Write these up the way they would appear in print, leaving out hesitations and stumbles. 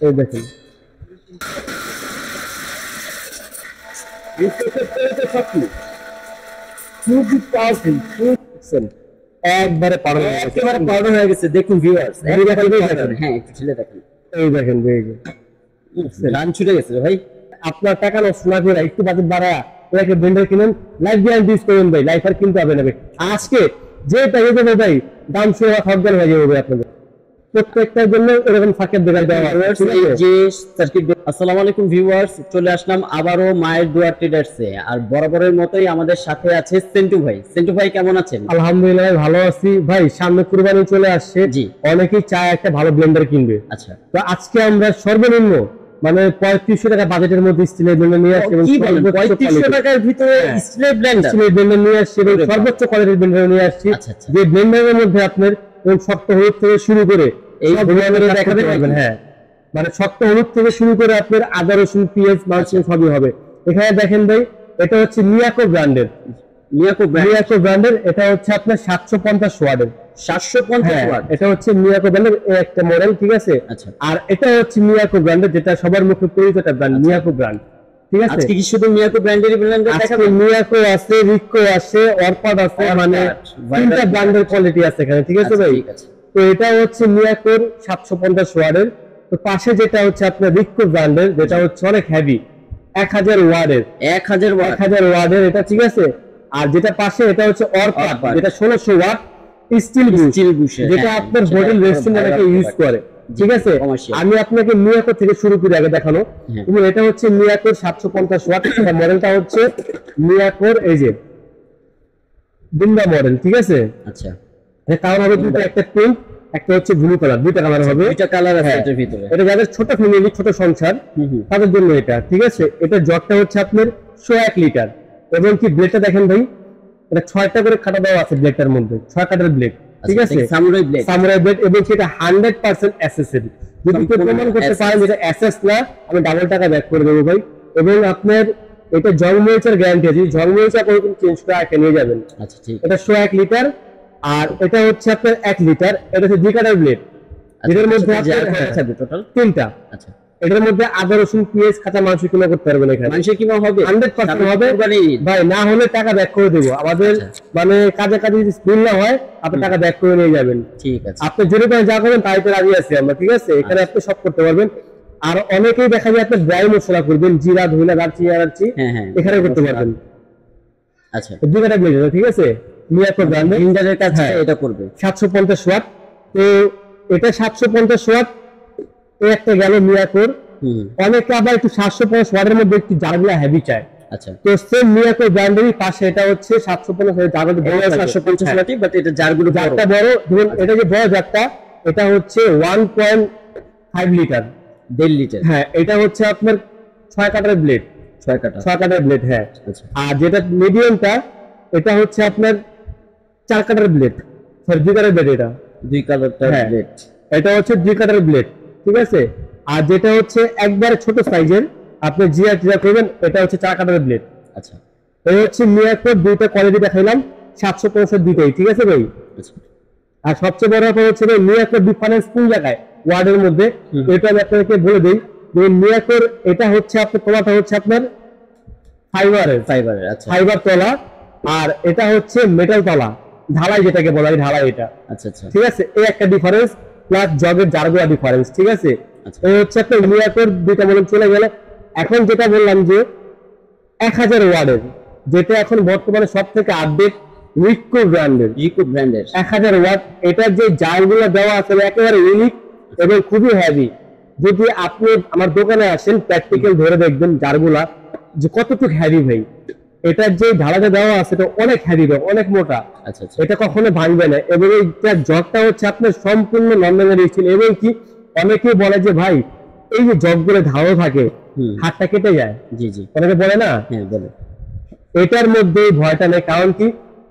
এই দেখেন খুবই পাওয়ারফুল, একবারে পাউডার হয়ে গেছে। দেখুন ভিউয়ার্স, হ্যাঁ একটু ছেলে দেখেন, এই দেখেন গান ছুটে গেছে ভাই। আপনার টাকা নষ্ট না করে একটু বাজেট বাড়ায় ওটাকে ব্লেন্ডার কিনেন, লাইফ গ্যারান্টি ইউজ করুন ভাই, লাইফ আর কিনতে হবে না ভাই। আজকে যে প্যাকেজ দেবে ভাই দাম শুনে হকদার হয়ে যাবে ভাই আপনাদের প্রত্যেকটার জন্য এরকম ফাঁকের দোকান দেওয়া হয়। যে সার্কিট। আসসালামু আলাইকুম ভিউয়ার্স, চলে আসলাম আবারও মায়ের দোয়া ট্রেডার্সে। আর বরাবরের মতোই আমাদের সাথে আছে সেন্টু ভাই। সেন্টু ভাই কেমন আছেন? আলহামদুলিল্লাহ ভালো আছি ভাই। সামনে কুরবানি চলে আসছে, জি অনেকেই চায় একটা ভালো ব্লেন্ডার কিনবে। আচ্ছা, তো আজকে আমরা সর্বনিম্ন মানে 3500 টাকা বাজেটের মধ্যে স্টিলের ব্লেন্ডার নিয়ে আসছি। 3500 টাকার ভিতরে স্টিলের ব্লেন্ডার নিয়ে আসছি এবং সর্বোচ্চ কোয়ালিটির ব্লেন্ডার নিয়ে আসছি। যে ব্লেন্ডারের মধ্যে আপনার শক্ত হলুদ থেকে শুরু করে এই দেখাতে পারবেন। হ্যাঁ, মানে শক্ত হলুদ থেকে শুরু করে আপনার আদা রসুন পেঁয়াজ মাংস সবই হবে। এখানে দেখেন ভাই, এটা হচ্ছে মিয়াকো ব্র্যান্ডের। মিয়াকো ব্র্যান্ডের এটা হচ্ছে আপনার 750 ওয়াটের। 750 ওয়াট, এটা হচ্ছে মিয়াকো ব্র্যান্ডের একটা মডেল, ঠিক আছে। আর এটা হচ্ছে মিয়াকো ব্র্যান্ডের, যেটা সবার মুখে পরিচিত ব্র্যান্ড, মিয়াকো ব্র্যান্ড, ঠিক আছে। আজকে কি শুধু মিয়াকো ব্র্যান্ডেরই ব্লেন্ডার দেখাবো? মিয়াকো আছে, রিকো আছে, অরপাড আছে, মানে তিনটা ব্র্যান্ডের কোয়ালিটি আছে এখানে, ঠিক আছে ভাই। তো এটা হচ্ছে মিয়াকোর 750 ওয়াটের। তো পাশে যেটা হচ্ছে আপনার রিকো ব্র্যান্ডের, যেটা হচ্ছে অনেক হেভি, 1000 ওয়াটের। 1000 ওয়াটের এটা, ঠিক আছে। আর যেটা পাশে এটা হচ্ছে অরপাড, যেটা 1600 ওয়াট স্টিল বুশ, যেটা আপনার হোটেল রেস্টুরেন্টে ইউজ করে, ঠিক আছে। আমি আপনাকে মিয়াকো থেকে শুরু করে আগে দেখানো। এবং এটা হচ্ছে মিয়াকোর 750 ওয়াট, মডেলটা হচ্ছে মিয়াকোর এই যে বিন্দা মডেল, ঠিক আছে। আচ্ছা, কালার হবে দুটো, একটা পিঙ্ক একটা হচ্ছে ব্লু কালার, দুইটা কালার হবে। দুইটা কালার আছে এটার ভিতরে। এটা যাদের ছোট ফ্যামিলি, ছোট সংসার, তাদের জন্য এটা, ঠিক আছে। এটা জগটা হচ্ছে আপনার 101 লিটার। এবং কি ব্লেডটা দেখেন ভাই, এটা 6টা করে কাটা দেওয়া আছে ব্লেডটার মধ্যে, 6 কাটার ব্লেড, ঠিক আছে। সামুরাই ব্লেড এবং সেটা 100% এসএসএল। যদি কেউ প্রমাণ করতে পারেন যেটা এসএস না, আমি ডাবল টাকা ব্যাক করে দেবো ভাই। এবং আপনার এটা জং মরিচার গ্যারান্টি আছে, জং মরিচা করে কিন্তু চেঞ্জ করে আগে নিয়ে যাবেন। আচ্ছা, ঠিক। এটা 101 লিটার। আর এটা হচ্ছে আপনার 1 লিটার। এটা হচ্ছে 2 কাটার ব্লেড, এটার মধ্যে আপনার টোটাল 3টা। আচ্ছা, এটার মধ্যে আদা রসুন পেঁয়াজ কাঁচা মাংস কিনা করতে পারবেন এখানে। মাংস কিনা হবে 100% হবে ভাই, না হলে টাকা ব্যাক করে দেবো। আমাদের মানে কাজে কাজে যদি স্পিল না হয় আপনি টাকা ব্যাক করে নিয়ে যাবেন, ঠিক আছে। আপনি যদি যা করবেন তাই তো রাজি আছি আমরা, ঠিক আছে। এখানে আপনি সব করতে পারবেন। আর অনেকেই দেখা যায় আপনি ড্রাই মশলা করবেন, জিরা ধনিয়া দারচিনি এলাচি, এখানে করতে পারবেন। আচ্ছা, 2 কাটা ব্লেড, ঠিক আছে। মিয়াকো ব্র্যান্ডের ইন্ডারের কাছে এটা করবে 750 ওয়াট। তো এটা 750 ওয়াট এই একটা গেল মিয়াকোর। অনেকে আবার একটু 750 ওয়াটের মধ্যে একটু জারগুলা হেভি চায়। আচ্ছা, তো সেম মিয়াকো ব্র্যান্ডেরই পাশে এটা হচ্ছে 750 ওয়াটের, জারগুলো বড় 750 ওয়াটই, বাট এটা জারগুলো জারটা বড়। ধরুন এটা যে বড় জারটা, এটা হচ্ছে 1.5 লিটার, 1.5 লিটার। হ্যাঁ, এটা হচ্ছে আপনার 6 কাটার ব্লেড, 6 কাটার ব্লেড। হ্যাঁ, আর যেটা মিডিয়ামটা এটা হচ্ছে আপনার 4 কাটার ব্লেড, সরি 2 কাটার ব্লেড। এটা 2 কাটার ব্লেড, এটা হচ্ছে 2 কাটার ব্লেড, ঠিক আছে। আর যেটা হচ্ছে একবারে ছোট সাইজের আপনি জিয়া জিয়া করবেন, এটা হচ্ছে 4 কাটার ব্লেড। আচ্ছা, এই হচ্ছে মিয়াকোর দুইটা কোয়ালিটি দেখাইলাম, 750 দুইটাই, ঠিক আছে ভাই। আর সবচেয়ে বড় ব্যাপার হচ্ছে ভাই, মিয়াকোর ডিফারেন্স কোন জায়গায় ওয়ার্ডের মধ্যে, এটা আমি আপনাকে বলে দিই। যে মিয়াকোর এটা হচ্ছে আপনার তলাটা হচ্ছে আপনার ফাইবারের, আচ্ছা ফাইবার তলা। আর এটা হচ্ছে মেটাল তলা, ঢালাই যেটাকে বলা হয় ঢালাই, এটা। আচ্ছা আচ্ছা, ঠিক আছে। এই একটা ডিফারেন্স, প্লাস জগের জারগুলা ডিফারেন্স, ঠিক আছে। এই হচ্ছে আপনার মিয়াকোর দুইটা মডেল চলে গেল। এখন যেটা বললাম যে 1000 ওয়াটের, যেটা এখন বর্তমানে সব থেকে আপডেট, রিকো ব্র্যান্ডের 1000 ওয়াট। এটার যে জারগুলো দেওয়া আছে একেবারে ইউনিক এবং খুবই হেভি। যদি আপনি আমার দোকানে আসেন প্র্যাকটিক্যাল ধরে দেখবেন জারগুলা যে কতটুকু হেভি ভাই। এটার যে ঢালাটা দেওয়া আছে এটা অনেক হেভি, অনেক মোটা। আচ্ছা, এটা কখনো ভাঙবে না। এবং এইটার জগটা হচ্ছে আপনার সম্পূর্ণ লন্ডনের স্টিল। এবং কি অনেকেই বলে যে ভাই এই যে জগগুলো ঢালো থাকে হাতটা কেটে যায়, জি জি, অনেকে বলে না। হ্যাঁ বলে। এটার মধ্যে ভয়টা নেই, কারণ কি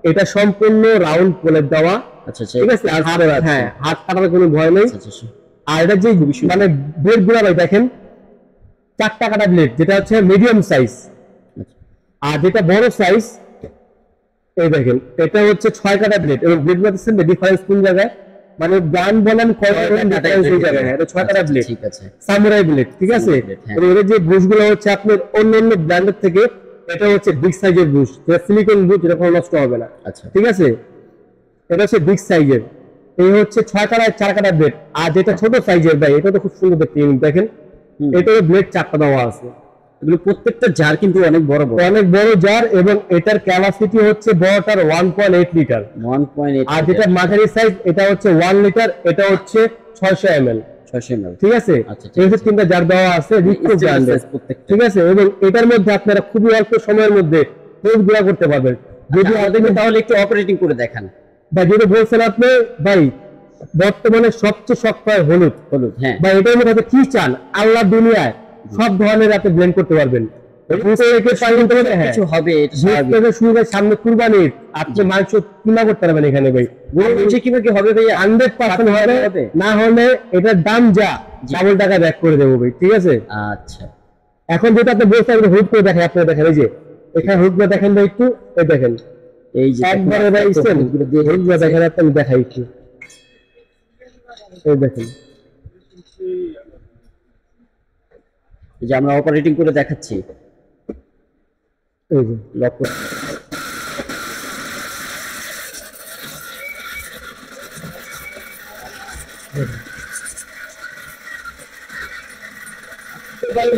এটা সম্পূর্ণ রাউন্ড প্লেট দেওয়া। আচ্ছা, ঠিক আছে। হ্যাঁ, হাত কাটার কোনো ভয় নেই। আর এটা যে মানে ব্লেড গুলা ভাই দেখেন 4টা কাটা ব্লেড, যেটা হচ্ছে মিডিয়াম সাইজ। আর যেটা বড় সাইজ এই দেখেন এটা হচ্ছে 6 কাটা ব্লেড। এবং ব্লেড গুলোতে ডিফারেন্স কোন জায়গায়, মানে ব্র্যান্ড বলেন এটা 6 ব্লেড, ঠিক আছে, সামুরাই ব্লেড, ঠিক আছে। এর যে বুশগুলো হচ্ছে আপনার অন্যান্য ব্র্যান্ডের থেকে এটা হচ্ছে বিগ সাইজের বুশ, যেটা সিলিকন বুশ, যেটা কোনো নষ্ট হবে না, আচ্ছা, ঠিক আছে। এটা হচ্ছে বিগ সাইজের, এই হচ্ছে 6 কাটার 4 কাটা ব্লেড। আর যেটা ছোট সাইজের ভাই, এটা তো খুব সুন্দর দেখতে, দেখেন এটার ব্লেড 4টা দেওয়া আছে। এগুলো প্রত্যেকটা জার কিন্তু অনেক বড় জার, এবং এটার ক্যাপাসিটি হচ্ছে বড়টার 1.8 লিটার, 1.8, আর যেটা মাঝারি সাইজ এটা হচ্ছে 1 লিটার, এটা হচ্ছে 600 ml, ঠিক আছে। এই যে 3টা জার দেওয়া আছে রিকো ব্র্যান্ডের, ঠিক আছে। এবং এটার মধ্যে আপনারা খুবই অল্প সময়ের মধ্যে হলুদ গুঁড়া করতে পারবেন। যদি আমাদেরকে তাহলে একটু অপারেটিং করে দেখান ভাই। যেটা বলছেন আপনি ভাই, বর্তমানে সবচেয়ে শক্ত হয় হলুদ, হ্যাঁ ভাই। এটার মধ্যে কি চান, আল্লাহ দুনিয়ায় সব ধরনের আপনি ব্লেন্ড করতে পারবেন। কিছু হবে সামনে কুরবানির আপনি মাংস কিনা করতে পারবেন এখানে ভাই, কি হবে ভাই, 100% হবে। না হলে এটার দাম যা ডাবল টাকা ব্যাক করে দেবো ভাই, ঠিক আছে। আচ্ছা, এখন যেটা আপনি বলতে পারবেন হুড করে দেখেন, আপনারা দেখেন এই যে এখানে হুড করে দেখেন ভাই একটু, এই দেখেন এই যে একবারে ভাই হুড করে দেখেন, আপনি দেখাই একটু, এই দেখেন এই যে আমরা অপারেটিং করে দেখাচ্ছি, এই যে লক করে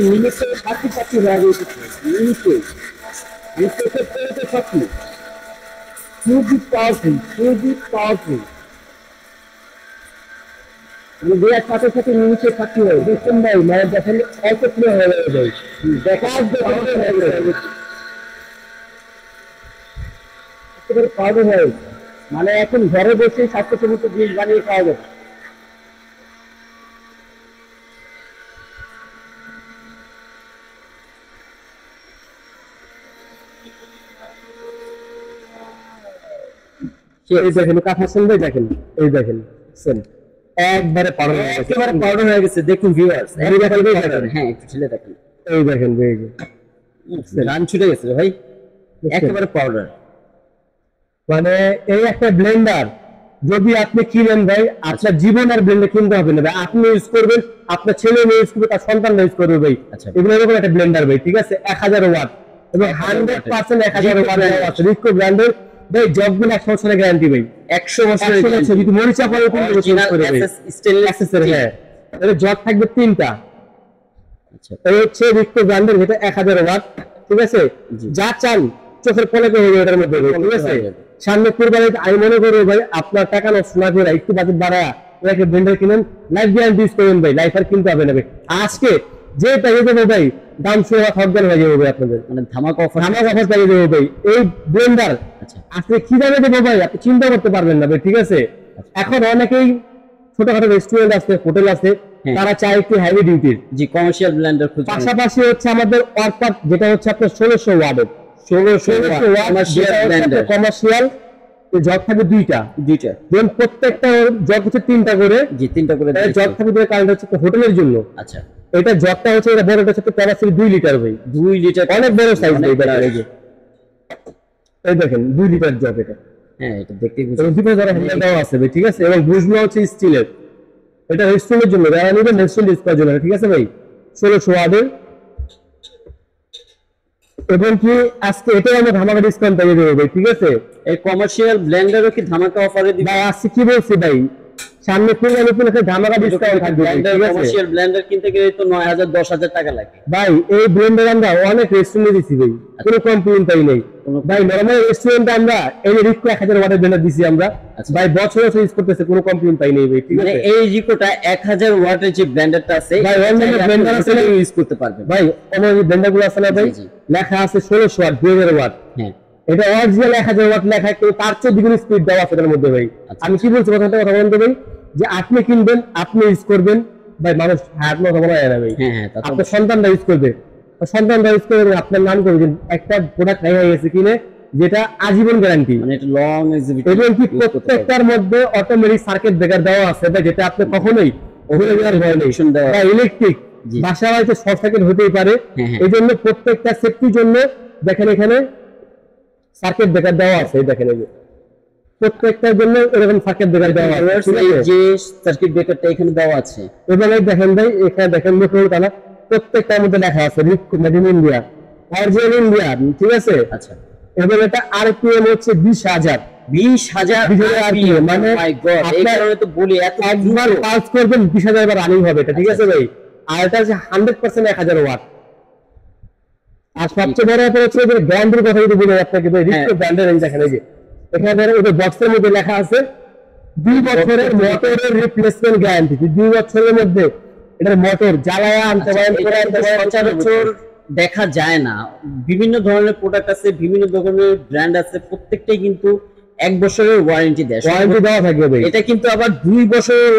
মিনিটে 60 হয়ে গেছে, মিনিটে খুবই পাওয়ারফুল। দেওয়ার সাথে সাথে মিনিটে 60 হয়, দেখছেন ভাই, মানে দেখেন অল্প ক্লিয়ার হয়ে যাবে ভাই, দেখার একেবারে পাউডার হয়ে গেছে। মানে এখন ঘরে বসে স্বাস্থ্য সমস্ত জিনিস বানিয়ে খাওয়া যাবে। এই দেখেন কাঁথা ভাই, দেখেন এই দেখেন একবারে পাউডার হয়ে গেছে। দেখুন ভিউয়ার্স, হ্যাঁ একটু ছেলে দেখেন, এই দেখেন ভাই, রান ছুটে গেছে ভাই, একেবারে পাউডার। মানে এই একটা ব্লেন্ডার যদি আপনি কিনেন ভাই, আপনার জীবন আর ব্লেন্ডার কিনতে হবে না ভাই, আপনি ইউজ করবেন, আপনার ছেলে ইউজ করবে, তার সন্তান ইউজ করবে ভাই। এগুলো এরকম একটা ব্লেন্ডার ভাই, ঠিক আছে, 1000 ওয়াট এবং 100% 1000 ওয়াট আছে রিকো ব্র্যান্ডের ভাই। জগগুলো 100 বছরের গ্যারান্টি ভাই, 100 বছরের গ্যারান্টি। যদি মরিচা পড়ে কোন ইউজ করে ভাই, স্টেনলেস এর, হ্যাঁ এর জগ থাকবে 3টা। আচ্ছা, এই হচ্ছে রিকো ব্র্যান্ডের, এটা 1000 ওয়াট, ঠিক আছে। যা চান চোখের পলকে হয়ে যাবে এটার মধ্যে, ঠিক আছে। সামনে কুরবানি আমি মনে করবো ভাই, আপনার টাকা নষ্ট না করে একটু বাজেট বাড়া একটা ব্লেন্ডার কিনেন, লাইফ গ্যারান্টি ইউজ করবেন ভাই, লাইফ আর কিনতে হবে না ভাই। আজকে যে পেয়ে দেবো ভাই, দাম শুনে হকদান হয়ে যাবে ভাই আপনাদের, মানে ধামাকা অফার পেয়ে দেবো ভাই। এই ব্লেন্ডার আজকে কি দামে দেবো ভাই, আপনি চিন্তা করতে পারবেন না ভাই, ঠিক আছে। এখন অনেকেই ছোটখাটো রেস্টুরেন্ট আছে, হোটেল আছে, তারা চায় একটু হেভি ডিউটির, জি কমার্শিয়াল ব্লেন্ডার খুঁজে। পাশাপাশি হচ্ছে আমাদের ওয়ার্কার, যেটা হচ্ছে আপনার 1600 ওয়াটের, 1600 ওয়াট কমার্শিয়াল জগ থাকবে দুইটা, দেন প্রত্যেকটা জগ হচ্ছে 3টা করে, জি 3টা করে জগ থাকবে। কারণ হচ্ছে হোটেলের জন্য। আচ্ছা, এটা জগটা হচ্ছে, এটা বড়টা হচ্ছে ক্যাপাসিটি 2 লিটার ভাই, 2 লিটার, অনেক বড় সাইজ ভাই। এই দেখেন 2 লিটার জগ এটা, হ্যাঁ এটা দেখতে বুঝতে দুটো ধরে হ্যান্ডেল দেওয়া আছে ভাই, ঠিক আছে। এবং বুশগুলো হচ্ছে স্টিলের, এটা রেস্টুরেন্টের জন্য, যারা নেবেন রেস্টুরেন্ট ইউজ করার জন্য, ঠিক আছে ভাই। 1600 ওয়াটের, এবং কি আজকে এটাই আমরা ধামাকা ডিসকাউন্ট পেয়ে দেবো ভাই, ঠিক আছে। এই কমার্শিয়াল ব্লেন্ডারও কি ধামাকা অফারে দিবে ভাই? আজকে কি বলছি ভাই, সামনে কুরবানি উপলক্ষে ধামাকা ডিসকাউন্ট থাকবে, ঠিক আছে। কমার্শিয়াল ব্লেন্ডার কিনতে গেলে তো 9000 10000 টাকা লাগে ভাই। এই ব্লেন্ডার আমরা অনেক রেস্টুরেন্টে দিছি ভাই, কোনো কমপ্লেইন পাই নাই ভাই। নরমাল রেস্টুরেন্টে আমরা এই রিকো 1000 ওয়াটের ব্লেন্ডার দিছি আমরা ভাই, বছর ইউজ করতেছে, কোনো কমপ্লেইন পাই নাই ভাই, ঠিক আছে। মানে এই রিকোটা 1000 ওয়াটের যে ব্লেন্ডারটা আছে ভাই, অনলাইনে ব্লেন্ডার আছে ইউজ করতে পারবে ভাই। অনলাইনে ব্লেন্ডারগুলো আছে না ভাই, লেখা আছে 1600 ওয়াট 2000 ওয়াট, হ্যাঁ এটা অরিজিনাল 1000 ওয়াট লেখা, কিন্তু তার চেয়ে দ্বিগুণ স্পিড দেওয়া আছে এর মধ্যে ভাই। আমি কি বলছি কথা বলতে ভাই, যে আপনি কিনবেন, আপনি ইউজ করবেন ভাই, মানুষ হাত না বলা যায় না ভাই। আপনার সন্তানরা ইউজ করবে, সন্তানরা ইউজ করবে, আপনার নাম করবে একটা প্রোডাক্ট নাই হয়ে গেছে কিনে, যেটা আজীবন গ্যারান্টি, মানে এটা লং এক্সিবিট। এবং কি প্রত্যেকটার মধ্যে অটোমেটিক সার্কিট ব্রেকার দেওয়া আছে ভাই, যেটা আপনি কখনোই ওভেনে দেওয়ার ভয় নেই। ইলেকট্রিক বাসা বাড়িতে শর্ট সার্কিট হতেই পারে, এই জন্য প্রত্যেকটা সেফটির জন্য দেখেন এখানে সার্কিট ব্রেকার দেওয়া আছে, দেখেন এই যে প্রত্যেকটার জন্য এরকম সার্কিট ব্রেকার দেওয়া আছে। যে সার্কিট ব্রেকারটা এখানে দেওয়া আছে, এবার দেখেন ভাই, এখানে দেখেন মোটর তালা প্রত্যেকটার মধ্যে লেখা আছে made in India, original India, ঠিক আছে। আচ্ছা, এবার এটা আরপিএম হচ্ছে 20,000 20,000 মানে এই কারণে তো বলি এত একবার পালস করবেন 20,000 বার রানিং হবে এটা, ঠিক আছে ভাই। আর এটা হচ্ছে 100% 1000 ওয়াট। আর সবচেয়ে বড় ব্যাপার হচ্ছে যে ব্র্যান্ডের কথা যদি বলি আপনাকে, ভাই রিস্টো ব্র্যান্ডের এই দেখেন, এই যে এখানে ধরো এই বক্সের মধ্যে লেখা আছে 2 বছরের মোটরের রিপ্লেসমেন্ট গ্যারান্টি। 2 বছরের মধ্যে এটার মোটর জ্বালায়া আনতে পারেন, করে আনতে পারেন। সচরাচর দেখা যায় না, বিভিন্ন ধরনের প্রোডাক্ট আছে, বিভিন্ন ধরনের ব্র্যান্ড আছে, প্রত্যেকটাই কিন্তু 1 বছরের ওয়ারেন্টি দেয়, ওয়ারেন্টি দেওয়া থাকবে ভাই। এটা কিন্তু আবার 2 বছরের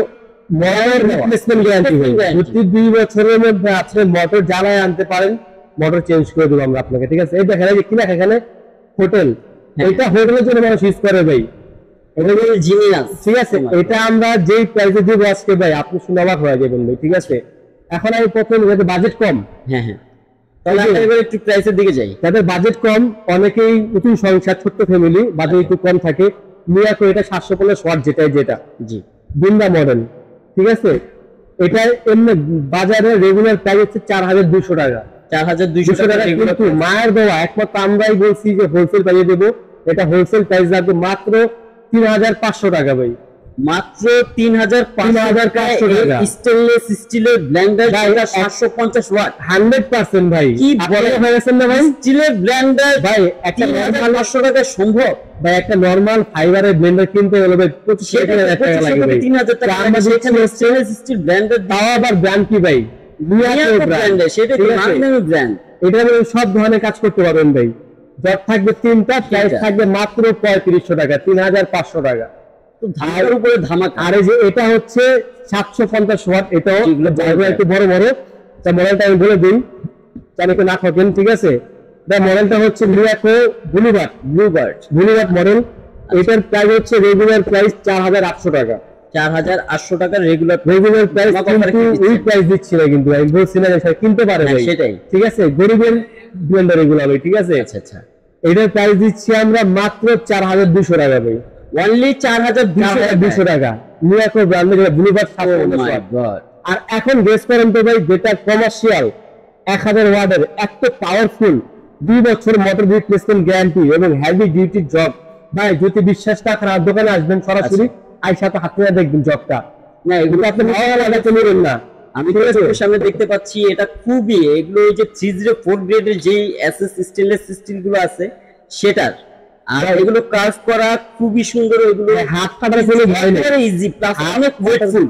মোটর রিপ্লেসমেন্ট গ্যারান্টি ভাই। প্রতি 2 বছরের মধ্যে আপনি মোটর জ্বালায় আনতে পারেন, মোটর চেঞ্জ করে দেব আমরা আপনাকে, ঠিক আছে। এই দেখেন এই যে কিনা এখানে হোটেল, এটা হোটেলের জন্য মানুষ ইউজ করে ভাই, এটা হলো জিনিয়াস, ঠিক আছে। এটা আমরা যেই প্রাইসে দিব আজকে ভাই, আপনি শুনে অবাক হয়ে যাবেন ভাই, ঠিক আছে। এখন আমি প্রথম যাদের বাজেট কম, হ্যাঁ হ্যাঁ, তাহলে আমরা এবার একটু প্রাইসের দিকে যাই। যাদের বাজেট কম, অনেকেই নতুন সংসার, ছোট্ট ফ্যামিলি, বাজেট একটু কম থাকে, মিয়াকো এটা 750 ওয়াট যেটা জি বিন্দা মডেল, ঠিক আছে। এটা এমনি বাজারে রেগুলার প্রাইস হচ্ছে 4200 টাকা, 4200 টাকা। কিন্তু মায়ের দেওয়া একমাত্র আমরাই বলছি যে হোলসেল প্রাইসে দেবো। এটা হোলসেল প্রাইস রাখবো মাত্র 3500 টাকা ভাই, মাত্র 3500 টাকা। স্টেনলেস স্টিলের ব্লেন্ডার 750 ওয়াট, 100% ভাই। কি বলে হয়েছেন না ভাই, স্টিলের ব্লেন্ডার ভাই একটা 3500 টাকা সম্ভব ভাই? একটা নরমাল ফাইবারের ব্লেন্ডার কিনতে হলে ভাই 2500 টাকা লাগবে ভাই। 3000 টাকা। আমরা যেখানে স্টেনলেস স্টিল ব্লেন্ডার তাও আবার ব্র্যান্ড কি ভাই? মিয়াকো ব্র্যান্ড, সেটা কি নামি ব্র্যান্ড। এটা সব ধরনের কাজ করতে পারবেন ভাই। জব থাকবে 3টা, প্রাইস থাকবে মাত্র 3500 টাকা, 3500 টাকা। ধারের উপরে ধামাকা। আর এই যে এটা হচ্ছে 750 ওয়াট, এটাও একটু বড় বড়। তা মডেলটা আমি বলে দিই, চাইলে না থাকেন, ঠিক আছে। এটা মডেলটা হচ্ছে মিয়াকো ব্লুবার্ড মডেল। এটার প্রাইস হচ্ছে রেগুলার প্রাইস 4800 টাকা, 4800 টাকা রেগুলার প্রাইস। কিন্তু এই প্রাইস দিচ্ছি না, কিন্তু আমি বলছি না যে কিনতে পারে ভাই, সেটাই, ঠিক আছে। গরিবের ব্লেন্ডার এগুলো ভাই, ঠিক আছে। আচ্ছা আচ্ছা, এটার প্রাইস দিচ্ছি আমরা মাত্র 4200 টাকা ভাই, অনলি 4200 টাকা। মিয়াকো ব্র্যান্ডের ব্লুবার্ড 750 ওয়াট। আর এখন গেস করেন তো ভাই, যেটা কমার্শিয়াল 1000 ওয়াটের এত পাওয়ারফুল, 2 বছর মোটর রিপ্লেসমেন্ট গ্যারান্টি এবং হেভি ডিউটি জব ভাই। যদি বিশ্বাস না করেন দোকানে আসবেন সরাসরি, আইসা তো হাতে দেখবেন জবটা। না এগুলো আপনি ভালো লাগাতে নেবেন না, আমি তো চোখের সামনে দেখতে পাচ্ছি। এটা খুবই, এগুলো ওই যে 304 গ্রেডের যেই এসএস স্টেনলেস স্টিল গুলো আছে সেটার, আর এগুলো কাজ করা খুবই সুন্দর। এগুলো হাত কাটার কোনো ভয় নেই, ইজি, প্লাস অনেক ওয়েটফুল।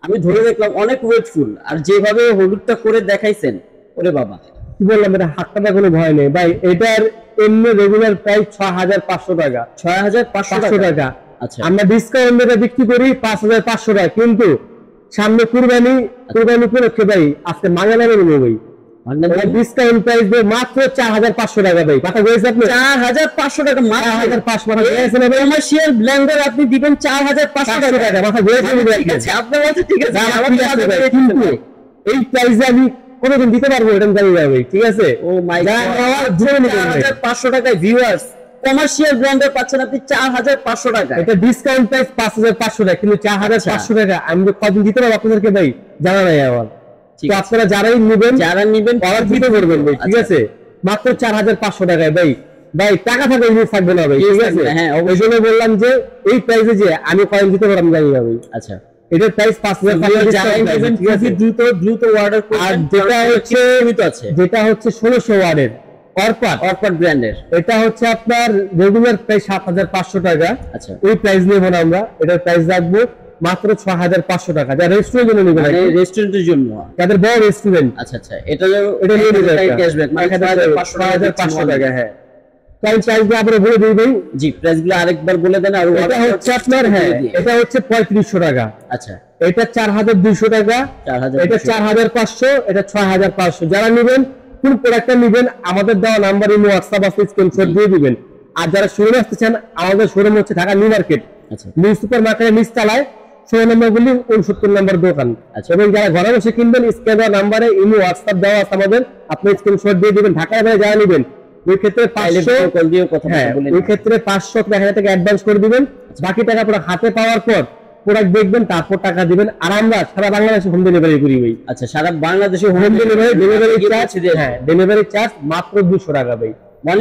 আমি ধরে দেখলাম অনেক ওয়েটফুল। আর যেভাবে হলুদটা করে দেখাইছেন, ওরে বাবা কি বললাম, এটা হাত কাটার কোনো ভয় নেই ভাই। এটার এমনি রেগুলার প্রাইস 6500 টাকা, 6500 টাকা। আচ্ছা, আমরা ডিসকাউন্ট দিয়ে বিক্রি করি 5500 টাকা। কিন্তু সামনে কুরবানি উপলক্ষে ভাই আজকে মাঙ্গালা নেব ভাই, ডিসকাউন্ট প্রাইস দিয়ে মাত্র 4500 টাকা ভাই। কথা বলেছেন আপনি 4500 টাকা, মাত্র 4500 টাকা দিয়েছেন ভাই। কমার্শিয়াল ব্লেন্ডার আপনি দিবেন 4500 টাকা। কথা বলেছেন ভাই, ঠিক আছে, আপনার কাছে ঠিক আছে। কিন্তু এই প্রাইসে আমি কোনদিন দিতে পারবো এটা আমি জানি না ভাই, ঠিক আছে। ও মাই গড, 4500 টাকায় ভিউয়ার্স কমার্শিয়াল ব্র্যান্ডের পাচ্ছেন আপনি 4500 টাকা। এটা ডিসকাউন্ট প্রাইস 5500 টাকা, কিন্তু 4500 টাকা আমি কদিন দিতে পারবো আপনাদেরকে ভাই জানা নাই আমার। তো আপনারা যারা নিবেন অর্ডার দিতে করবেন ভাই, ঠিক আছে। মাত্র 4500 টাকায় ভাই। ভাই টাকা থাকলে জিনিস থাকবে না ভাই, ঠিক আছে। হ্যাঁ, ওই জন্য বললাম যে এই প্রাইসে যে আমি কয়েন দিতে পারবো আমি জানি না ভাই। আচ্ছা, এটার প্রাইস 5500, দ্রুত অর্ডার করুন। আর যেটা হচ্ছে 1600 ওয়াটের অরপাট ব্র্যান্ডের, এটা হচ্ছে আপনার রেগুলার প্রাইস 7500 টাকা। আচ্ছা, ওই প্রাইস নেব না আমরা, এটার প্রাইস রাখবো মাত্র 6500 টাকা। যারা রেস্টুরেন্টের জন্য নেবেন, মানে রেস্টুরেন্টের জন্য, যাদের বড় রেস্টুরেন্ট। আচ্ছা আচ্ছা, এটা নিয়ে নেবেন ক্যাশব্যাক 6500 টাকা। হ্যাঁ, প্রাইস আবার বলে দিই ভাই। জি, প্রাইসগুলো আরেকবার বলে দেন। আর এটা হচ্ছে আপনার, হ্যাঁ এটা হচ্ছে 3500 টাকা। আচ্ছা, এটা 4200 টাকা, এটা 4500, এটা 6500। যারা নেবেন, কোন প্রোডাক্টটা নেবেন, আমাদের দেওয়া নাম্বার ইমো হোয়াটসঅ্যাপ আছে, স্ক্রিনশট দিয়ে দিবেন। আর যারা শোরুমে আসতে চান, আমাদের শোরুম হচ্ছে Dhaka new market, new super মার্কেটের নিচতলায় 16 নম্বর বিল্ডিং 69 নম্বর দোকান। এবং যারা ঘরে বসে কিনবেন, স্ক্রিনে দেওয়া নাম্বারে ইমো হোয়াটসঅ্যাপ দেওয়া আছে আমাদের, আপনি স্ক্রিনশট দিয়ে দিবেন। ঢাকায় বাইরে যারা নেবেন ওই ক্ষেত্রে 500 কল দিয়ে কথা বলেন, ওই ক্ষেত্রে 500 1000 টাকা অ্যাডভান্স করে দিবেন, বাকি টাকা পুরো হাতে পাওয়ার পর প্রোডাক্ট দেখবেন, তারপর টাকা দিবেন। আর আমরা সারা বাংলাদেশে হোম ডেলিভারি করি ভাই। আচ্ছা, সারা বাংলাদেশে হোম ডেলিভারি চার্জ, হ্যাঁ ডেলিভারি চার্জ মাত্র 200 টাকা ভাই।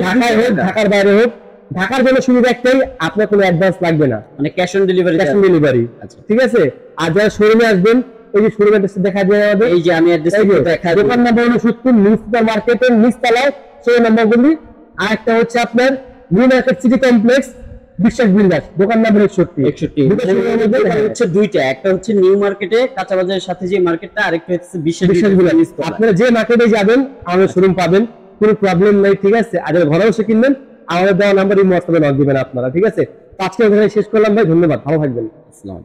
ঢাকায় হোক ঢাকার বাইরে হোক, ঢাকার জন্য সুবিধা একটাই, আপনার কোনো অ্যাডভান্স লাগবে না, মানে cash on delivery. Cash on delivery, আচ্ছা ঠিক আছে। আর যারা শোরুমে আসবেন, এই যে শোরুম অ্যাড্রেস দেখা যায় আমাদের, এই যে আমি অ্যাড্রেস দেখা দিই। দোকান নাম্বার হলো 70 নিউ সুপার মার্কেটের নিচতলায়, সেই নাম্বার বলি। আর একটা হচ্ছে আপনার নিউ মার্কেট সিটি কমপ্লেক্স, বিশ্বাস বিল্ডার্স, দোকান নাম্বার 61। হচ্ছে দুইটা, একটা হচ্ছে নিউ মার্কেটে কাঁচা বাজারের সাথে যে মার্কেটটা, আরেকটা হচ্ছে বিশ্বাস বিল্ডার্স। আপনারা যে মার্কেটে যাবেন আমাদের শোরুম পাবেন, কোনো প্রবলেম নাই, ঠিক আছে। আর যারা ঘরে বসে কিনবেন আমাদের দেওয়া নাম্বারই হোয়াটসঅ্যাপে নক দিবেন আপনারা, ঠিক আছে। আজকে এখানে শেষ করলাম ভাই, ধন্যবাদ, ভালো থাকবেন। আসসালাম।